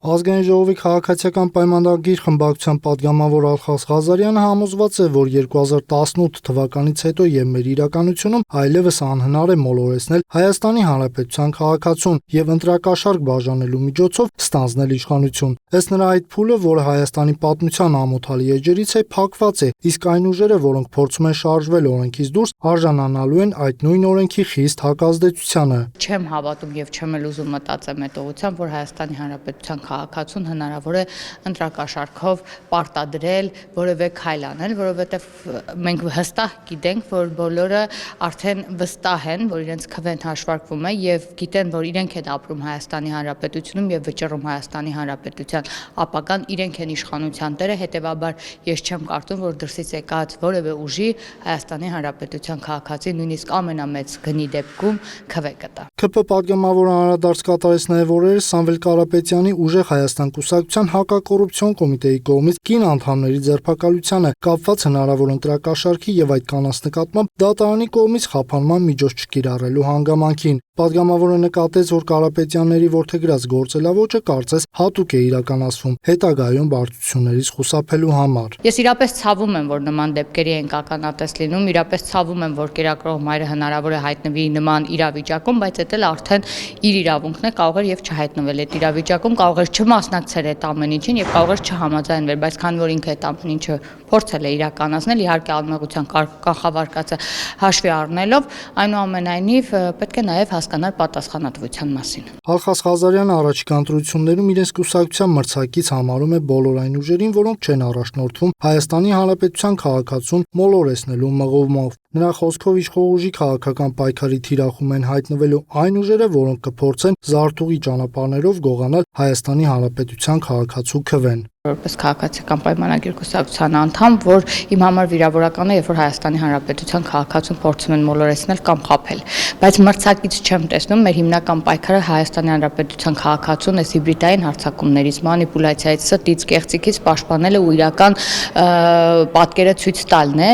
Ազգային ժողովի քաղաքացիական պայմանագիր խմբակցության պատգամավոր Ալխաս Ղազարյանը համոզված է, որ 2018 թվականից հետո եւ մեր իրականությունում այլևս անհնար է մոլորեցնել Հայաստանի Հանրապետության քաղաքացուն եւ ընտրակաշառք բաժանելու միջոցով ստանձնել իշխանություն։ Ըստ նրա, այդ փուլը, որը Հայաստանի պատմության ամոթալի էջերից է, փակված է, իսկ այն ուժերը, որոնք փորձում են շարժվել օրենքից դուրս, արժանանալու են այդ նույն օրենքի խիստ հակազդեցությանը։ Չեմ հավատում եւ չեմ էլ ուզում մտածեմ այդ ուղղությամբ, որ Հայաստանի Հանրապետության քաղաքացուն հնարավոր է ընտրակաշառքով պարտադրել որևէ քայլ անել, որովհետեւ մենք հստակ գիտենք, որ բոլորը արդեն վստահ են, որ իրենց քվեն հաշվարկվում է եւ գիտեն, որ իրենք են ապրում Հայաստանի Հանրապետությունում եւ վճռում Հայաստանի Հանրապետության ապագան, իրենք են իշխանության տերը, հետեւաբար ես չեմ կարծում, որ դրսից եկած որևէ ուժի Հայաստանի Հանրապետության քաղաքացի նույնիսկ ամենամեծ գնի դեպքում քվե կտա։ ԿՊ պատգամավորը անդրադարձ կատարեց նաև օրերս Սամվել Կարապետյանի Ուժեղ Հայաստան կուսակցության հակակոռուպցիոն կոմիտեի կողմից կին անդամների ձերբակալությանը կապված հնարավոր ընտրակաշառքի եւ այդ կանանց նկատմամբ դատարանի կողմից խափանման միջոց չկիրառելու հանգամանքին։ Պատգամավորը նկատեց, որ Կարապետյանների որդեգրած գործելավոճը կարծես հատուկ է իրականացվում հետագայում բարդություններից խուսափելու համար։ Ես իրապես ցավում եմ, որ նման դեպքերի ենք ականատես լինում, իրապես ցավում եմ, որ կերակրող մայրը հնարավոր է հայտնվի նման իրավիճակում, բայց դա էլ արդեն իր իրավունքն է, կարող է եւ չհայտնվել այդ իրավիճակում, կարող է չմասնակցել այդ ամեն ինչին եւ կարող է չհամաձայնվել, բայց քանի որ ինքը այդ ամեն ինչը փորձել է իրականացնել, իհարկե անմեղության կանխավարկածը հաշվի առնելով, այնուամենայնիվ պետք է նաեւ հասկանալ պատասխանատվության մասին։ Ալխաս Ղազարյանը առաջիկա ընտրություններում իրենց կուսակցության մրցակից համարում է բոլոր այն ուժերին, որոնք չեն առաջնորդվում Հայաստանի Հանրապետության քաղաքացուն մոլորեցնելու մղումով։ Նրա խոսքով իշխող ուժի քաղաքական պայքարի թիրախում են հայտնվելու այն ուժերը, որոնք կփորձեն զարթուղի ճանապարհներով գողանալ Հայաստանի Հանրապետության քաղաքացու քվեն։ Որպես քաղաքացիական պայմանագիր կուսակցության անդամ, որ իմ համար վիրավորական է, երբ որ Հայաստանի Հանրապետության քաղաքացուն փորձում են մոլորեցնել կամ խաբել, բայց մրցակից չեմ տեսնում, մեր հիմնական պայքարը Հայաստանի Հանրապետության քաղաքացուն այս հիբրիդային հարձակումներից, մանիպուլյացիայից, ստից, կեղծիքից պաշտպանելը ու իրական պատկերը ցույց տալն է։